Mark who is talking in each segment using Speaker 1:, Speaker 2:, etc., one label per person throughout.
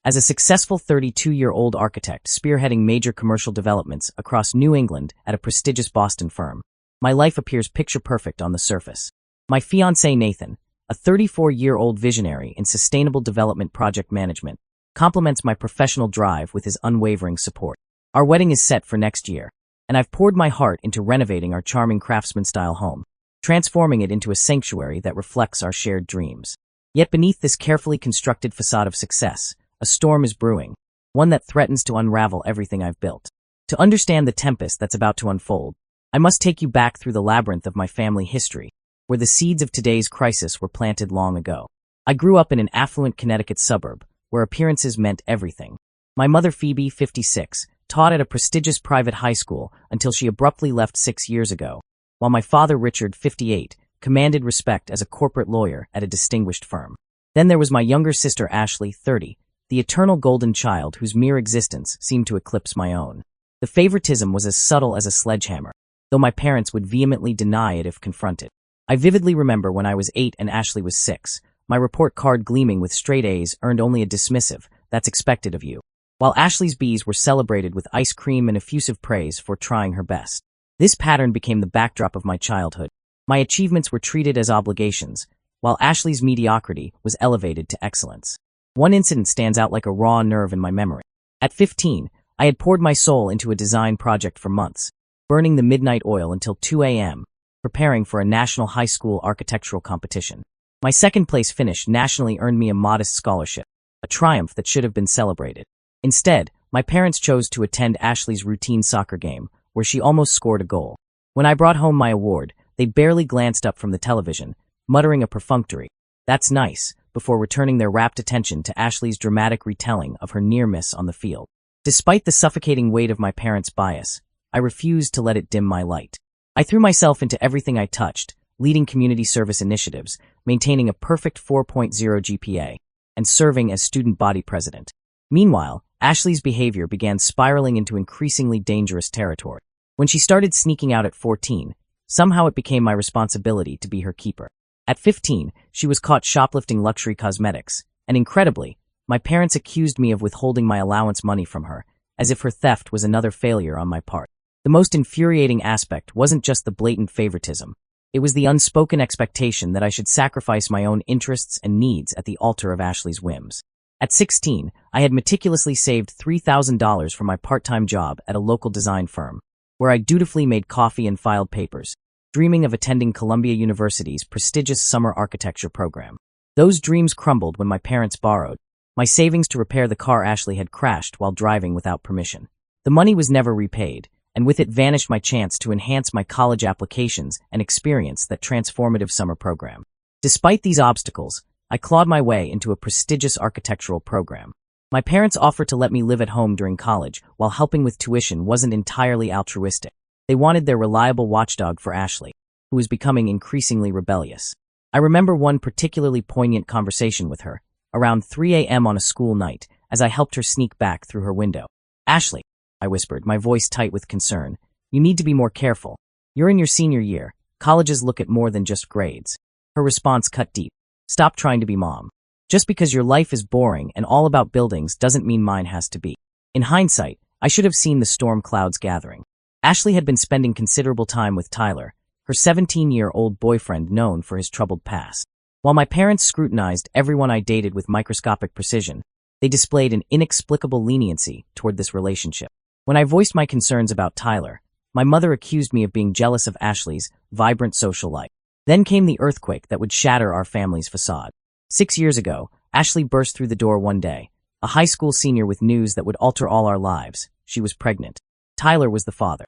Speaker 1: As a successful 32-year-old architect spearheading major commercial developments across New England at a prestigious Boston firm, my life appears picture-perfect on the surface. My fiancé Nathan, a 34-year-old visionary in sustainable development project management, complements my professional drive with his unwavering support. Our wedding is set for next year, and I've poured my heart into renovating our charming craftsman-style home, transforming it into a sanctuary that reflects our shared dreams. Yet beneath this carefully constructed facade of success, a storm is brewing, one that threatens to unravel everything I've built. To understand the tempest that's about to unfold, I must take you back through the labyrinth of my family history, where the seeds of today's crisis were planted long ago. I grew up in an affluent Connecticut suburb, where appearances meant everything. My mother Phoebe, 56, taught at a prestigious private high school until she abruptly left 6 years ago, while my father Richard, 58, commanded respect as a corporate lawyer at a distinguished firm. Then there was my younger sister Ashley, 30, the eternal golden child whose mere existence seemed to eclipse my own. The favoritism was as subtle as a sledgehammer, though my parents would vehemently deny it if confronted. I vividly remember when I was 8 and Ashley was 6, my report card gleaming with straight A's earned only a dismissive, "That's expected of you," while Ashley's B's were celebrated with ice cream and effusive praise for trying her best. This pattern became the backdrop of my childhood. My achievements were treated as obligations, while Ashley's mediocrity was elevated to excellence. One incident stands out like a raw nerve in my memory. At 15, I had poured my soul into a design project for months, burning the midnight oil until 2 a.m., preparing for a national high school architectural competition. My second-place finish nationally earned me a modest scholarship, a triumph that should have been celebrated. Instead, my parents chose to attend Ashley's routine soccer game, where she almost scored a goal. When I brought home my award, they barely glanced up from the television, muttering a perfunctory, "That's nice," before returning their rapt attention to Ashley's dramatic retelling of her near miss on the field. Despite the suffocating weight of my parents' bias, I refused to let it dim my light. I threw myself into everything I touched, leading community service initiatives, maintaining a perfect 4.0 GPA, and serving as student body president. Meanwhile, Ashley's behavior began spiraling into increasingly dangerous territory. When she started sneaking out at 14, somehow it became my responsibility to be her keeper. At 15, she was caught shoplifting luxury cosmetics, and incredibly, my parents accused me of withholding my allowance money from her, as if her theft was another failure on my part. The most infuriating aspect wasn't just the blatant favoritism. It was the unspoken expectation that I should sacrifice my own interests and needs at the altar of Ashley's whims. At 16, I had meticulously saved $3,000 from my part-time job at a local design firm, where I dutifully made coffee and filed papers, dreaming of attending Columbia University's prestigious summer architecture program. Those dreams crumbled when my parents borrowed my savings to repair the car Ashley had crashed while driving without permission. The money was never repaid, and with it vanished my chance to enhance my college applications and experience that transformative summer program. Despite these obstacles, I clawed my way into a prestigious architectural program. My parents offered to let me live at home during college while helping with tuition wasn't entirely altruistic. They wanted their reliable watchdog for Ashley, who was becoming increasingly rebellious. I remember one particularly poignant conversation with her, around 3 a.m. on a school night, as I helped her sneak back through her window. "Ashley," I whispered, my voice tight with concern, "you need to be more careful. You're in your senior year. Colleges look at more than just grades." Her response cut deep. "Stop trying to be mom. Just because your life is boring and all about buildings doesn't mean mine has to be." In hindsight, I should have seen the storm clouds gathering. Ashley had been spending considerable time with Tyler, her 17-year-old boyfriend known for his troubled past. While my parents scrutinized everyone I dated with microscopic precision, they displayed an inexplicable leniency toward this relationship. When I voiced my concerns about Tyler, my mother accused me of being jealous of Ashley's vibrant social life. Then came the earthquake that would shatter our family's facade. 6 years ago, Ashley burst through the door one day, a high school senior with news that would alter all our lives. She was pregnant. Tyler was the father.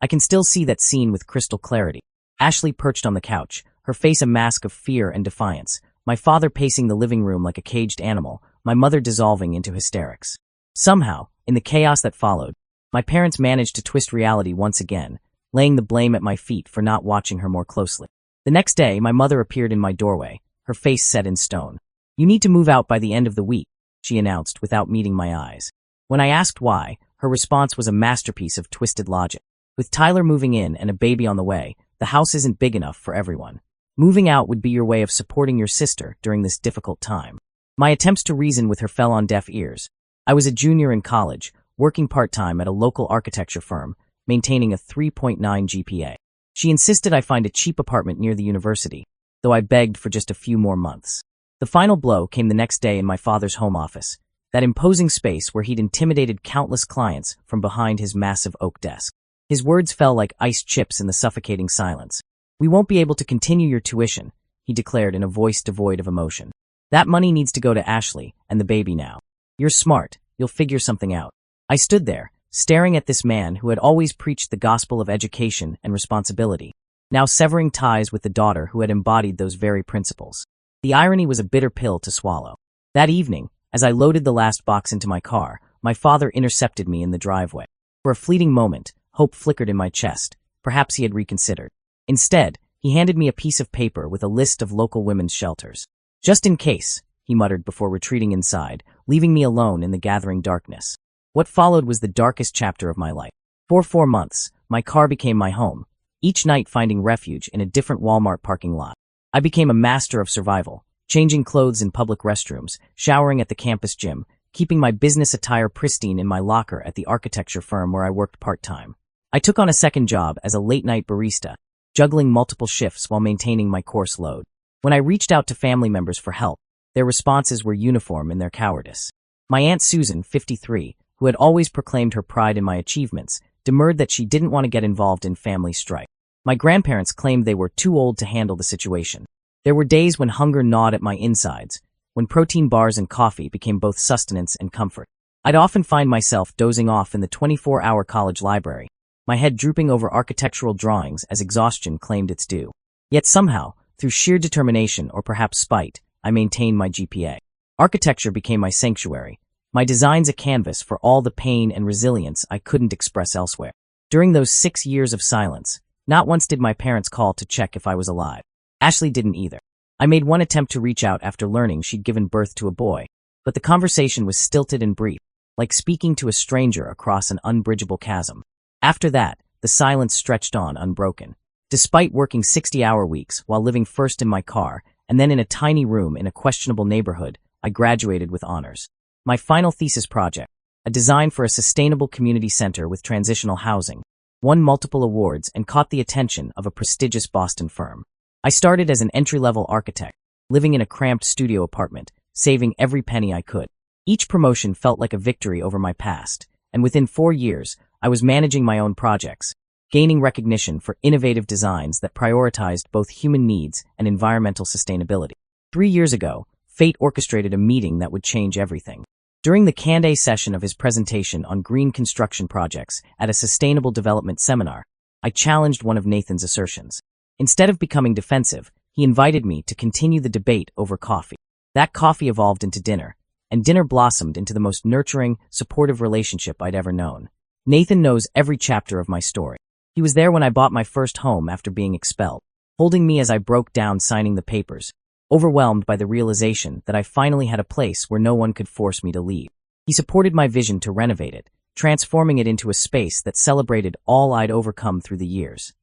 Speaker 1: I can still see that scene with crystal clarity. Ashley perched on the couch, her face a mask of fear and defiance, my father pacing the living room like a caged animal, my mother dissolving into hysterics. Somehow, in the chaos that followed, my parents managed to twist reality once again, laying the blame at my feet for not watching her more closely. The next day, my mother appeared in my doorway, her face set in stone. "You need to move out by the end of the week," she announced without meeting my eyes. When I asked why, her response was a masterpiece of twisted logic. "With Tyler moving in and a baby on the way, the house isn't big enough for everyone. Moving out would be your way of supporting your sister during this difficult time." My attempts to reason with her fell on deaf ears. I was a junior in college, working part-time at a local architecture firm, maintaining a 3.9 GPA. She insisted I find a cheap apartment near the university, though I begged for just a few more months. The final blow came the next day in my father's home office, that imposing space where he'd intimidated countless clients from behind his massive oak desk. His words fell like iced chips in the suffocating silence. "We won't be able to continue your tuition," he declared in a voice devoid of emotion. "That money needs to go to Ashley and the baby now. You're smart, you'll figure something out." I stood there, staring at this man who had always preached the gospel of education and responsibility, now severing ties with the daughter who had embodied those very principles. The irony was a bitter pill to swallow. That evening, as I loaded the last box into my car, my father intercepted me in the driveway. For a fleeting moment, hope flickered in my chest. Perhaps he had reconsidered. Instead, he handed me a piece of paper with a list of local women's shelters. "Just in case," he muttered before retreating inside, leaving me alone in the gathering darkness. What followed was the darkest chapter of my life. For 4 months, my car became my home, each night finding refuge in a different Walmart parking lot. I became a master of survival, changing clothes in public restrooms, showering at the campus gym, keeping my business attire pristine in my locker at the architecture firm where I worked part-time. I took on a second job as a late-night barista, juggling multiple shifts while maintaining my course load. When I reached out to family members for help, their responses were uniform in their cowardice. My Aunt Susan, 53, who had always proclaimed her pride in my achievements, demurred that she didn't want to get involved in family strife. My grandparents claimed they were too old to handle the situation. There were days when hunger gnawed at my insides, when protein bars and coffee became both sustenance and comfort. I'd often find myself dozing off in the 24-hour college library, my head drooping over architectural drawings as exhaustion claimed its due. Yet somehow, through sheer determination or perhaps spite, I maintained my GPA. Architecture became my sanctuary, my designs a canvas for all the pain and resilience I couldn't express elsewhere. During those 6 years of silence, not once did my parents call to check if I was alive. Ashley didn't either. I made one attempt to reach out after learning she'd given birth to a boy, but the conversation was stilted and brief, like speaking to a stranger across an unbridgeable chasm. After that, the silence stretched on unbroken. Despite working 60-hour weeks while living first in my car and then in a tiny room in a questionable neighborhood, I graduated with honors. My final thesis project, a design for a sustainable community center with transitional housing, won multiple awards and caught the attention of a prestigious Boston firm. I started as an entry-level architect, living in a cramped studio apartment, saving every penny I could. Each promotion felt like a victory over my past, and within 4 years, I was managing my own projects, gaining recognition for innovative designs that prioritized both human needs and environmental sustainability. 3 years ago, fate orchestrated a meeting that would change everything. During the Q&A session of his presentation on green construction projects at a sustainable development seminar, I challenged one of Nathan's assertions. Instead of becoming defensive, he invited me to continue the debate over coffee. That coffee evolved into dinner, and dinner blossomed into the most nurturing, supportive relationship I'd ever known. Nathan knows every chapter of my story. He was there when I bought my first home after being expelled, holding me as I broke down signing the papers, overwhelmed by the realization that I finally had a place where no one could force me to leave. He supported my vision to renovate it, transforming it into a space that celebrated all I'd overcome through the years.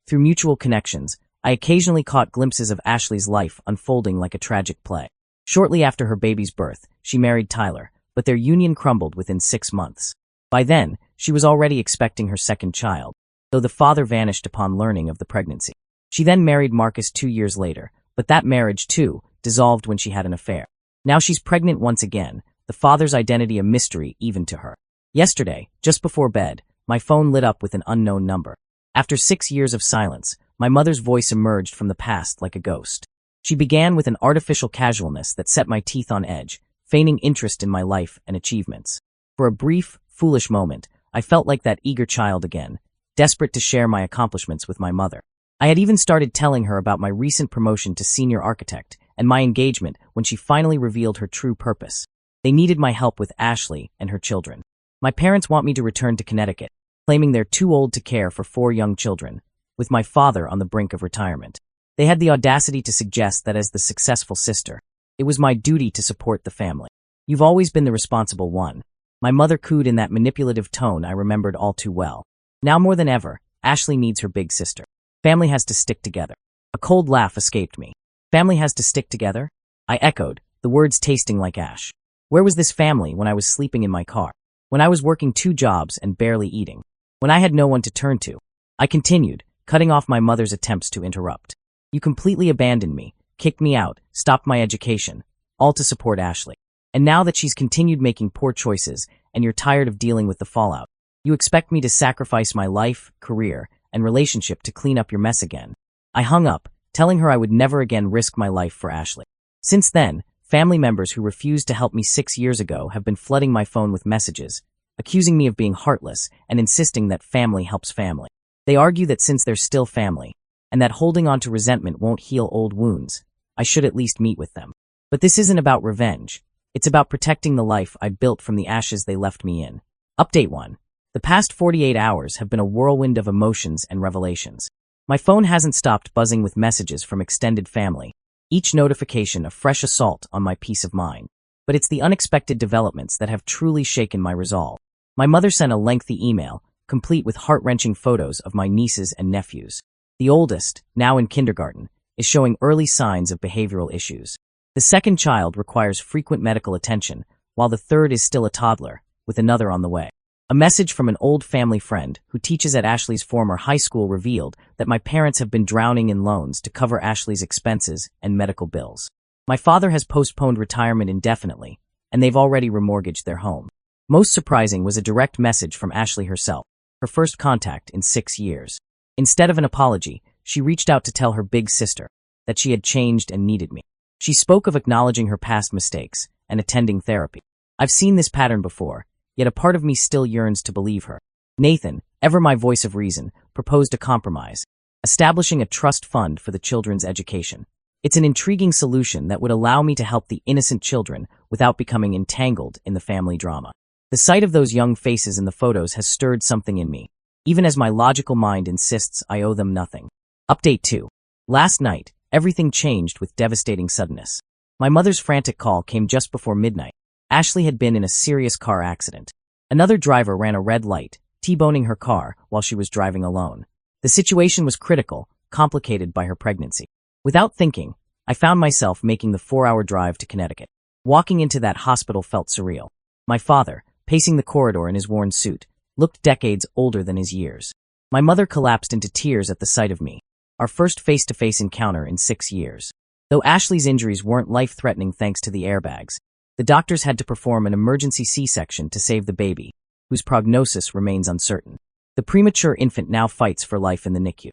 Speaker 1: Through mutual connections, I occasionally caught glimpses of Ashley's life unfolding like a tragic play. Shortly after her baby's birth, she married Tyler, but their union crumbled within 6 months. By then, she was already expecting her second child, though the father vanished upon learning of the pregnancy. She then married Marcus 2 years later, but that marriage, too, dissolved when she had an affair. Now she's pregnant once again, the father's identity a mystery even to her. Yesterday, just before bed, my phone lit up with an unknown number. After 6 years of silence, my mother's voice emerged from the past like a ghost. She began with an artificial casualness that set my teeth on edge, feigning interest in my life and achievements. For a brief, foolish moment, I felt like that eager child again, desperate to share my accomplishments with my mother. I had even started telling her about my recent promotion to senior architect and my engagement when she finally revealed her true purpose. They needed my help with Ashley and her children. My parents want me to return to Connecticut, claiming they're too old to care for 4 young children, with my father on the brink of retirement. They had the audacity to suggest that as the successful sister, it was my duty to support the family. "You've always been the responsible one." My mother cooed in that manipulative tone I remembered all too well. Now more than ever, Ashley needs her big sister. Family has to stick together. A cold laugh escaped me. Family has to stick together? I echoed, the words tasting like ash. Where was this family when I was sleeping in my car? When I was working 2 jobs and barely eating? When I had no one to turn to? I continued, cutting off my mother's attempts to interrupt. You completely abandoned me, kicked me out, stopped my education, all to support Ashley. And now that she's continued making poor choices and you're tired of dealing with the fallout, you expect me to sacrifice my life, career, and relationship to clean up your mess again. I hung up, telling her I would never again risk my life for Ashley. Since then, family members who refused to help me 6 years ago have been flooding my phone with messages, accusing me of being heartless and insisting that family helps family. They argue that since they're still family, and that holding on to resentment won't heal old wounds, I should at least meet with them. But this isn't about revenge. It's about protecting the life I built from the ashes they left me in. Update 1. The past 48 hours have been a whirlwind of emotions and revelations. My phone hasn't stopped buzzing with messages from extended family, each notification a fresh assault on my peace of mind. But it's the unexpected developments that have truly shaken my resolve. My mother sent a lengthy email, complete with heart-wrenching photos of my nieces and nephews. The oldest, now in kindergarten, is showing early signs of behavioral issues. The second child requires frequent medical attention, while the third is still a toddler, with another on the way. A message from an old family friend who teaches at Ashley's former high school revealed that my parents have been drowning in loans to cover Ashley's expenses and medical bills. My father has postponed retirement indefinitely, and they've already remortgaged their home. Most surprising was a direct message from Ashley herself, her first contact in 6 years. Instead of an apology, she reached out to tell her big sister that she had changed and needed me. She spoke of acknowledging her past mistakes and attending therapy. I've seen this pattern before, yet a part of me still yearns to believe her. Nathan, ever my voice of reason, proposed a compromise, establishing a trust fund for the children's education. It's an intriguing solution that would allow me to help the innocent children without becoming entangled in the family drama. The sight of those young faces in the photos has stirred something in me, even as my logical mind insists I owe them nothing. Update 2. Last night, everything changed with devastating suddenness. My mother's frantic call came just before midnight. Ashley had been in a serious car accident. Another driver ran a red light, T-boning her car while she was driving alone. The situation was critical, complicated by her pregnancy. Without thinking, I found myself making the 4-hour drive to Connecticut. Walking into that hospital felt surreal. My father, pacing the corridor in his worn suit, looked decades older than his years. My mother collapsed into tears at the sight of me, our first face-to-face encounter in 6 years. Though Ashley's injuries weren't life-threatening thanks to the airbags, the doctors had to perform an emergency C-section to save the baby, whose prognosis remains uncertain. The premature infant now fights for life in the NICU.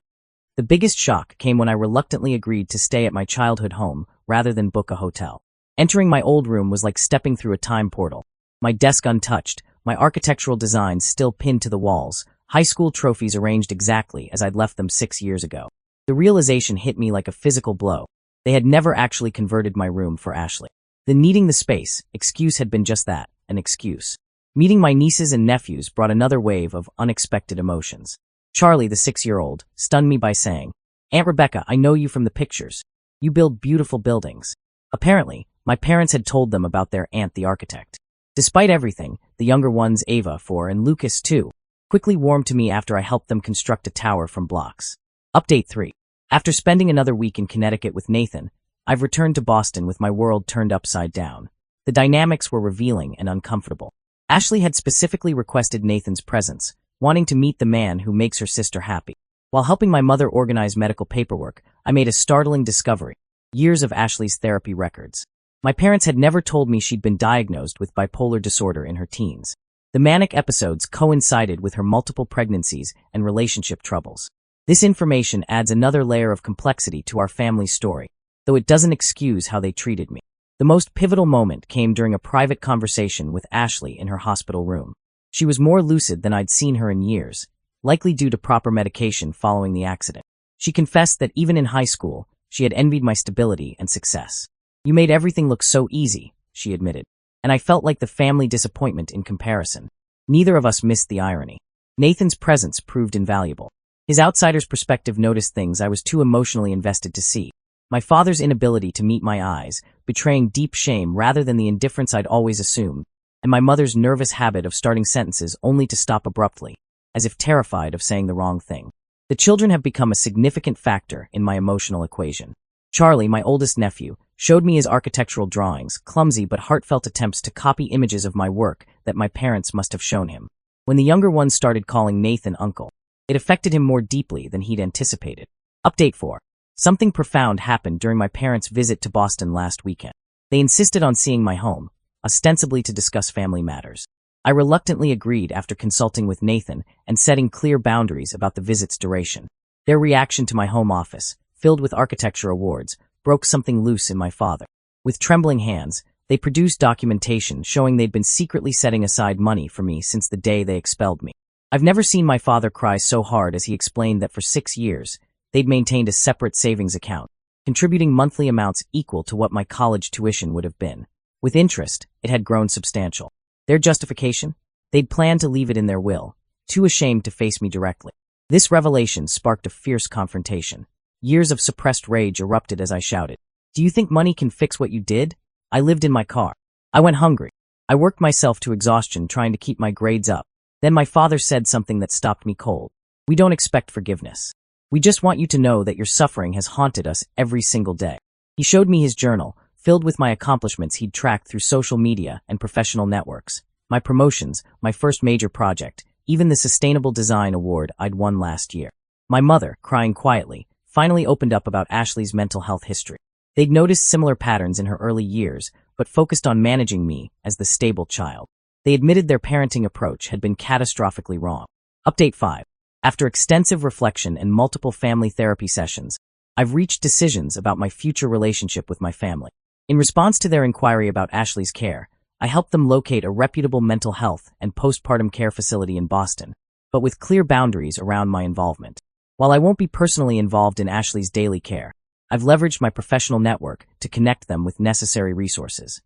Speaker 1: The biggest shock came when I reluctantly agreed to stay at my childhood home rather than book a hotel. Entering my old room was like stepping through a time portal. My desk untouched, my architectural designs still pinned to the walls, high school trophies arranged exactly as I'd left them 6 years ago. The realization hit me like a physical blow. They had never actually converted my room for Ashley. The needing the space excuse had been just that, an excuse. Meeting my nieces and nephews brought another wave of unexpected emotions. Charlie, the 6-year-old, stunned me by saying, "Aunt Rebecca, I know you from the pictures. You build beautiful buildings." Apparently, my parents had told them about their aunt the architect. Despite everything, the younger ones, Ava, 4, and Lucas, 2, quickly warmed to me after I helped them construct a tower from blocks. Update 3. After spending another week in Connecticut with Nathan, I've returned to Boston with my world turned upside down. The dynamics were revealing and uncomfortable. Ashley had specifically requested Nathan's presence, wanting to meet the man who makes her sister happy. While helping my mother organize medical paperwork, I made a startling discovery: years of Ashley's therapy records. My parents had never told me she'd been diagnosed with bipolar disorder in her teens. The manic episodes coincided with her multiple pregnancies and relationship troubles. This information adds another layer of complexity to our family's story, though it doesn't excuse how they treated me. The most pivotal moment came during a private conversation with Ashley in her hospital room. She was more lucid than I'd seen her in years, likely due to proper medication following the accident. She confessed that even in high school, she had envied my stability and success. "You made everything look so easy," she admitted, and I felt like the family disappointment in comparison. Neither of us missed the irony. Nathan's presence proved invaluable. His outsider's perspective noticed things I was too emotionally invested to see. My father's inability to meet my eyes, betraying deep shame rather than the indifference I'd always assumed, and my mother's nervous habit of starting sentences only to stop abruptly, as if terrified of saying the wrong thing. The children have become a significant factor in my emotional equation. Charlie, my oldest nephew, showed me his architectural drawings, clumsy but heartfelt attempts to copy images of my work that my parents must have shown him. When the younger ones started calling Nathan uncle, it affected him more deeply than he'd anticipated. Update 4. Something profound happened during my parents' visit to Boston last weekend. They insisted on seeing my home, ostensibly to discuss family matters. I reluctantly agreed after consulting with Nathan and setting clear boundaries about the visit's duration. Their reaction to my home office, filled with architecture awards, broke something loose in my father. With trembling hands, they produced documentation showing they'd been secretly setting aside money for me since the day they expelled me. I've never seen my father cry so hard as he explained that for 6 years, they'd maintained a separate savings account, contributing monthly amounts equal to what my college tuition would have been. With interest, it had grown substantial. Their justification? They'd planned to leave it in their will, too ashamed to face me directly. This revelation sparked a fierce confrontation. Years of suppressed rage erupted as I shouted, "Do you think money can fix what you did? I lived in my car. I went hungry. I worked myself to exhaustion trying to keep my grades up." Then my father said something that stopped me cold. "We don't expect forgiveness. We just want you to know that your suffering has haunted us every single day." He showed me his journal, filled with my accomplishments he'd tracked through social media and professional networks. My promotions, my first major project, even the Sustainable Design Award I'd won last year. My mother, crying quietly, finally opened up about Ashley's mental health history. They'd noticed similar patterns in her early years, but focused on managing me as the stable child. They admitted their parenting approach had been catastrophically wrong. Update 5. After extensive reflection and multiple family therapy sessions, I've reached decisions about my future relationship with my family. In response to their inquiry about Ashley's care, I helped them locate a reputable mental health and postpartum care facility in Boston, but with clear boundaries around my involvement. While I won't be personally involved in Ashley's daily care, I've leveraged my professional network to connect them with necessary resources.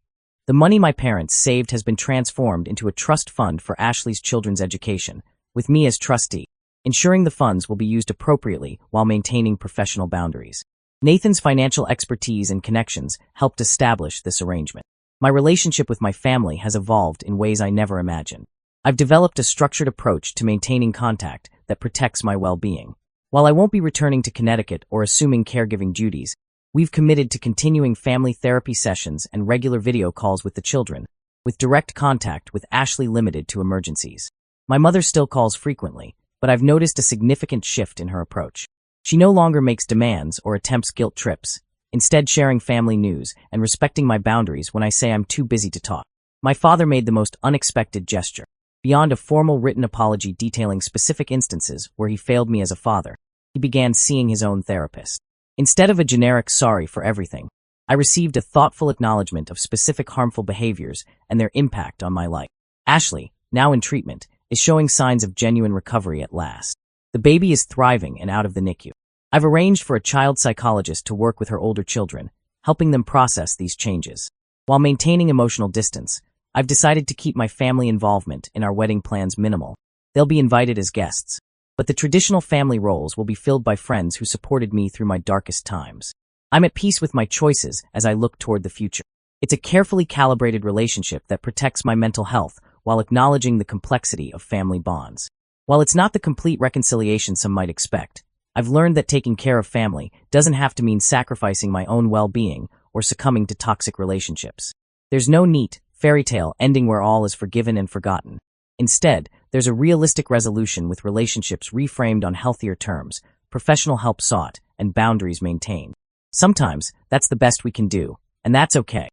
Speaker 1: The money my parents saved has been transformed into a trust fund for Ashley's children's education, with me as trustee, ensuring the funds will be used appropriately while maintaining professional boundaries. Nathan's financial expertise and connections helped establish this arrangement. My relationship with my family has evolved in ways I never imagined. I've developed a structured approach to maintaining contact that protects my well-being. While I won't be returning to Connecticut or assuming caregiving duties, we've committed to continuing family therapy sessions and regular video calls with the children, with direct contact with Ashley limited to emergencies. My mother still calls frequently, but I've noticed a significant shift in her approach. She no longer makes demands or attempts guilt trips, instead sharing family news and respecting my boundaries when I say I'm too busy to talk. My father made the most unexpected gesture. Beyond a formal written apology detailing specific instances where he failed me as a father, he began seeing his own therapist. Instead of a generic sorry for everything, I received a thoughtful acknowledgement of specific harmful behaviors and their impact on my life. Ashley, now in treatment, is showing signs of genuine recovery at last. The baby is thriving and out of the NICU. I've arranged for a child psychologist to work with her older children, helping them process these changes. While maintaining emotional distance, I've decided to keep my family involvement in our wedding plans minimal. They'll be invited as guests, but the traditional family roles will be filled by friends who supported me through my darkest times. I'm at peace with my choices as I look toward the future. It's a carefully calibrated relationship that protects my mental health while acknowledging the complexity of family bonds. While it's not the complete reconciliation some might expect, I've learned that taking care of family doesn't have to mean sacrificing my own well-being or succumbing to toxic relationships. There's no neat, fairy tale ending where all is forgiven and forgotten. Instead, there's a realistic resolution with relationships reframed on healthier terms, professional help sought, and boundaries maintained. Sometimes, that's the best we can do, and that's okay.